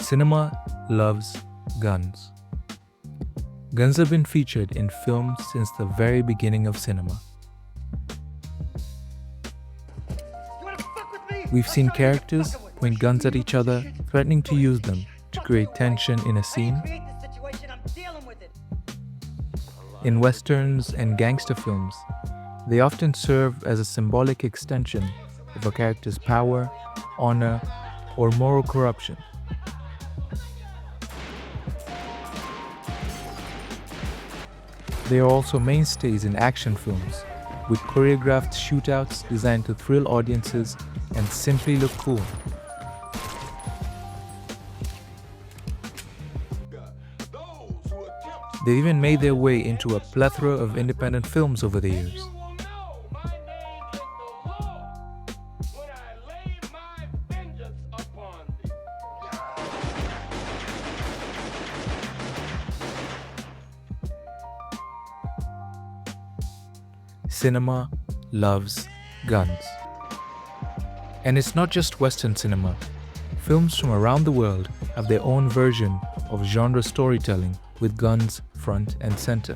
Cinema loves guns. Guns have been featured in films since the very beginning of cinema. We've seen characters point guns at each other, threatening to use them to create tension in a scene. In westerns and gangster films, they often serve as a symbolic extension of a character's power, honor, or moral corruption. They are also mainstays in action films, with choreographed shootouts designed to thrill audiences and simply look cool. They even made their way into a plethora of independent films over the years. Cinema loves guns. And it's not just Western cinema. Films from around the world have their own version of genre storytelling with guns front and center.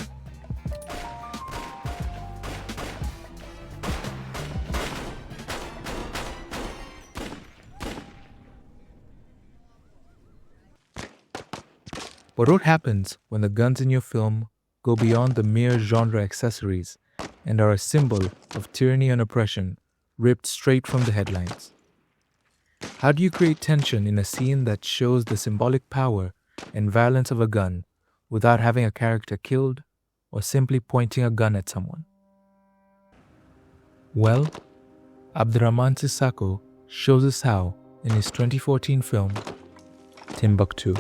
But what happens when the guns in your film go beyond the mere genre accessories and are a symbol of tyranny and oppression ripped straight from the headlines? How do you create tension in a scene that shows the symbolic power and violence of a gun without having a character killed or simply pointing a gun at someone? Well, Abdurrahman Sissako shows us how in his 2014 film, Timbuktu.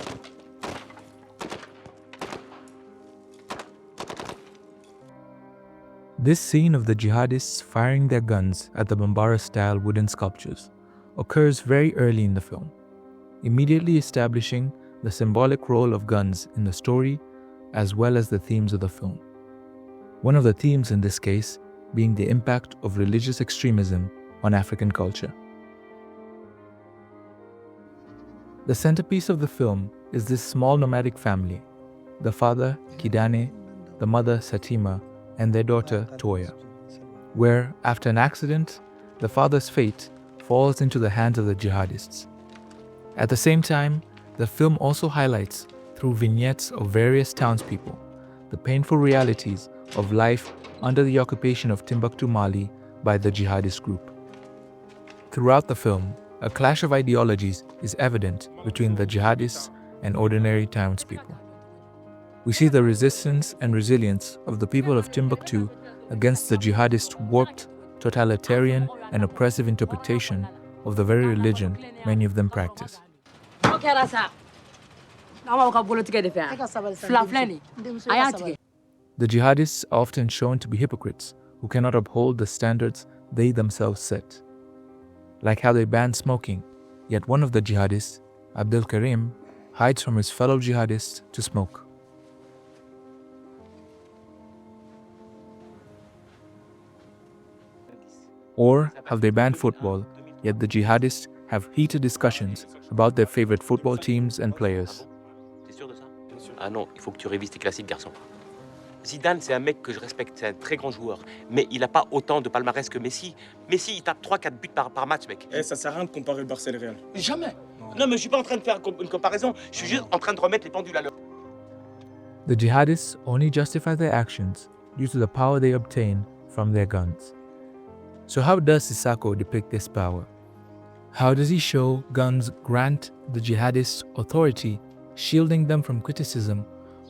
This scene of the jihadists firing their guns at the Bambara-style wooden sculptures occurs very early in the film, immediately establishing the symbolic role of guns in the story as well as the themes of the film. One of the themes in this case being the impact of religious extremism on African culture. The centerpiece of the film is this small nomadic family, the father, Kidane, the mother, Satima, and their daughter, Toya, where, after an accident, the father's fate falls into the hands of the jihadists. At the same time, the film also highlights, through vignettes of various townspeople, the painful realities of life under the occupation of Timbuktu, Mali by the jihadist group. Throughout the film, a clash of ideologies is evident between the jihadists and ordinary townspeople. We see the resistance and resilience of the people of Timbuktu against the jihadist warped, totalitarian, and oppressive interpretation of the very religion many of them practice. The jihadists are often shown to be hypocrites who cannot uphold the standards they themselves set. Like how they ban smoking, yet one of the jihadists, Abdul Karim, hides from his fellow jihadists to smoke. Or how they ban football, yet the jihadists have heated discussions about their favorite football teams and players. Ah non, il faut que tu révises tes classiques, garçon. Zidane, c'est un mec que je respecte, c'est un très grand joueur. Mais il n'a pas autant de palmarès que Messi. Messi, il tape 3-4 buts par match, mec. Eh, ça sert à rien de comparer le Barça et le Real. Jamais. Non, mais je suis pas en train de faire une comparaison. Je suis juste en train de remettre les pendules à l'heure. The jihadists only justify their actions due to the power they obtain from their guns. So how does Sissako depict this power? How does he show guns grant the jihadists authority, shielding them from criticism,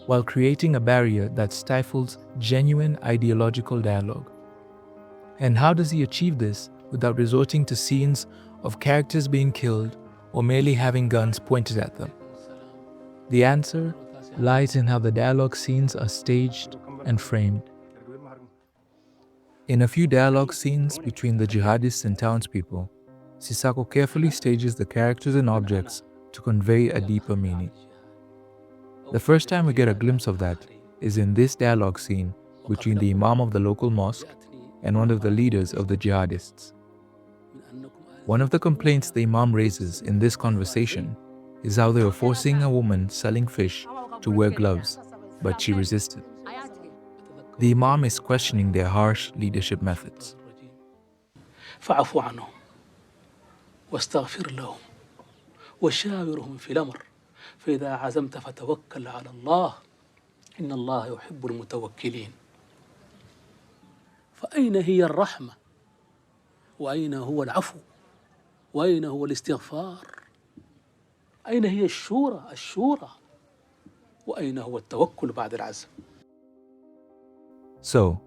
while creating a barrier that stifles genuine ideological dialogue? And how does he achieve this without resorting to scenes of characters being killed or merely having guns pointed at them? The answer lies in how the dialogue scenes are staged and framed. In a few dialogue scenes between the jihadists and townspeople, Sissako carefully stages the characters and objects to convey a deeper meaning. The first time we get a glimpse of that is in this dialogue scene between the Imam of the local mosque and one of the leaders of the jihadists. One of the complaints the Imam raises in this conversation is how they were forcing a woman selling fish to wear gloves, but she resisted. The Imam is questioning their harsh leadership methods. فاعف عنهم واستغفر لهم وشاورهم في الأمر فإذا عزمت فتوكل على الله إن الله يحب المتوكلين. فأين هي الرحمة؟ وأين هو العفو؟ وأين هو الاستغفار؟ أين هي الشورى؟ وأين هو التوكل بعد العزم؟ So,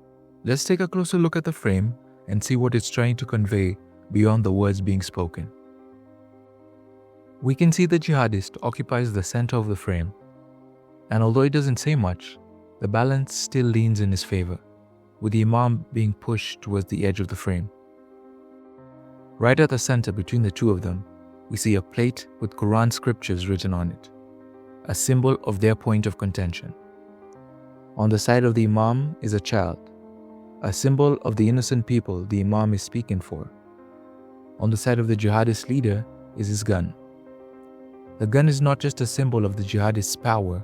let's take a closer look at the frame and see what it's trying to convey beyond the words being spoken. We can see the jihadist occupies the center of the frame, and although it doesn't say much, the balance still leans in his favor, with the Imam being pushed towards the edge of the frame. Right at the center between the two of them, we see a plate with Quran scriptures written on it, a symbol of their point of contention. On the side of the Imam is a child, a symbol of the innocent people the Imam is speaking for. On the side of the jihadist leader is his gun. The gun is not just a symbol of the jihadist's power,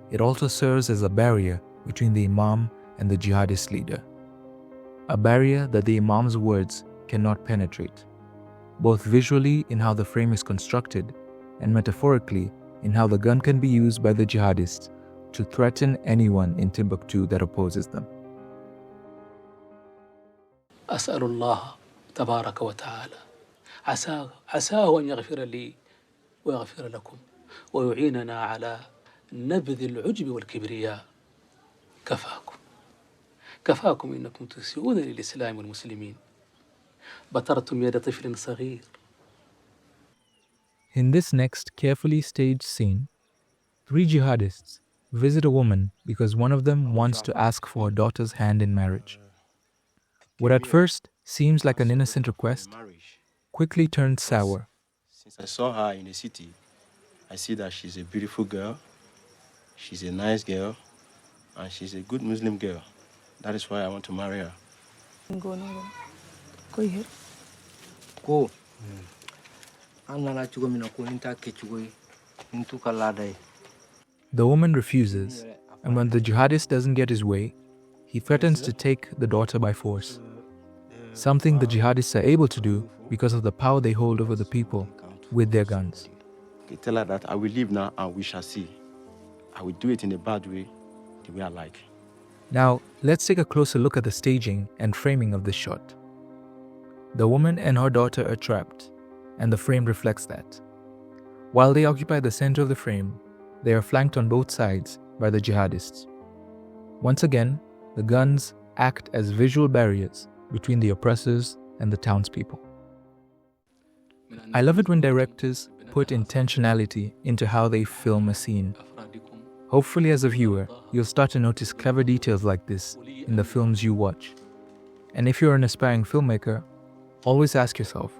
it also serves as a barrier between the Imam and the jihadist leader. A barrier that the Imam's words cannot penetrate, both visually in how the frame is constructed and metaphorically in how the gun can be used by the jihadists to threaten anyone in Timbuktu that opposes them. أسأل الله تبارك وتعالى عساه أن يغفر لي ويغفر لكم ويعيننا على نبذ العجب والكبرياء. كفاكم إنكم تسيئون للإسلام والمسلمين. بترتم يد طفل صغير. In this next carefully staged scene, 3 jihadists visit a woman because one of them wants to ask for her daughter's hand in marriage. What at first seems like an innocent request quickly turns sour. Since I saw her in the city, I see that she's a beautiful girl, she's a nice girl, and she's a good Muslim girl. That is why I want to marry her. The woman refuses, and when the jihadist doesn't get his way, he threatens to take the daughter by force. Something the jihadists are able to do because of the power they hold over the people with their guns. Okay, tell her that I will leave now and we shall see. I will do it in a bad way, the way I like. Now, let's take a closer look at the staging and framing of this shot. The woman and her daughter are trapped, and the frame reflects that. While they occupy the center of the frame, they are flanked on both sides by the jihadists. Once again, the guns act as visual barriers between the oppressors and the townspeople. I love it when directors put intentionality into how they film a scene. Hopefully, as a viewer, you'll start to notice clever details like this in the films you watch. And if you're an aspiring filmmaker, always ask yourself,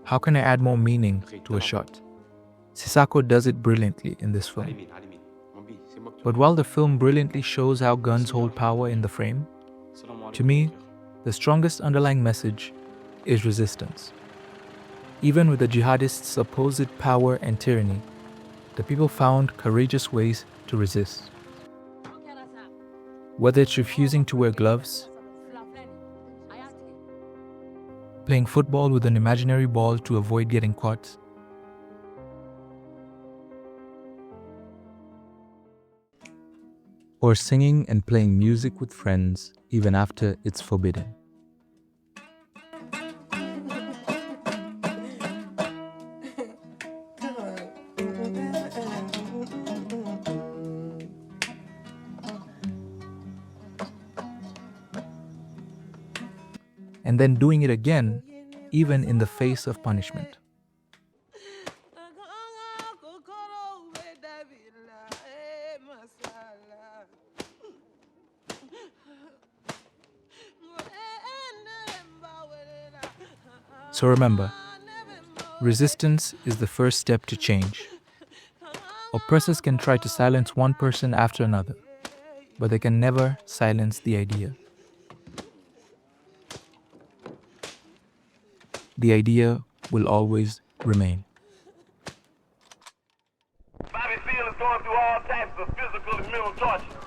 how can I add more meaning to a shot? Sisako does it brilliantly in this film. But while the film brilliantly shows how guns hold power in the frame, to me, the strongest underlying message is resistance. Even with the jihadists' supposed power and tyranny, the people found courageous ways to resist. Whether it's refusing to wear gloves, playing football with an imaginary ball to avoid getting caught, or singing and playing music with friends even after it's forbidden. And then doing it again, even in the face of punishment. So remember, resistance is the first step to change. Oppressors can try to silence one person after another, but they can never silence the idea. The idea will always remain. mental torture.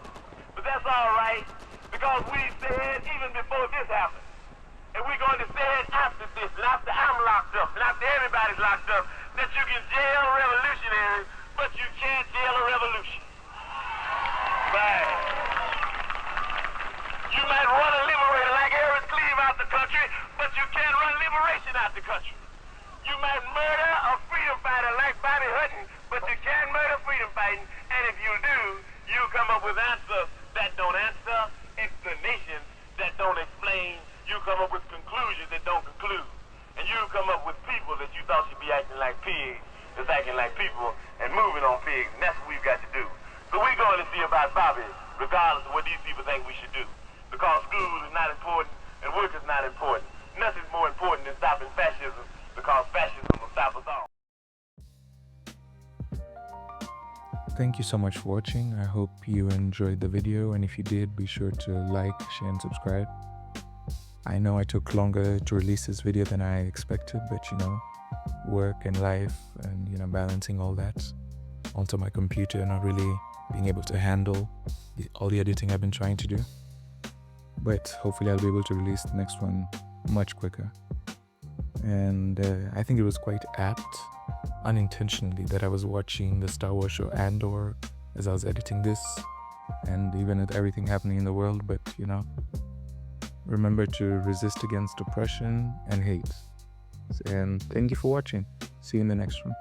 But that's all right, because we said even before this happened, and we're going to say it after this, and after I'm locked up, and after everybody's locked up, that you can jail revolutionaries, but you can't jail a revolution. Right. You might run a liberator like Aaron Cleave out the country, but you can't run liberation out the country. You might murder a freedom fighter like Bobby Hutton, but you can't murder freedom fighting. And if you do, you come up with answers that don't answer, explanations that don't explain. You come up with conclusions that don't conclude. And you come up with people that you thought should be acting like pigs, that's acting like people and moving on pigs. And that's what we've got to do. So we're going to see about Bobby, regardless of what these people think we should do. Because school is not important and work is not important. Nothing's more important than stopping fascism, because fascism will stop us all. Thank you so much for watching. I hope you enjoyed the video, and if you did, be sure to like, share and subscribe. I know I took longer to release this video than I expected, but work and life and balancing all that onto my computer, not really being able to handle all the editing I've been trying to do. But hopefully I'll be able to release the next one much quicker. And I think it was quite apt, unintentionally, that I was watching the Star Wars show Andor as I was editing this, and even with everything happening in the world. But remember to resist against oppression and hate. And thank you for watching. See you in the next one.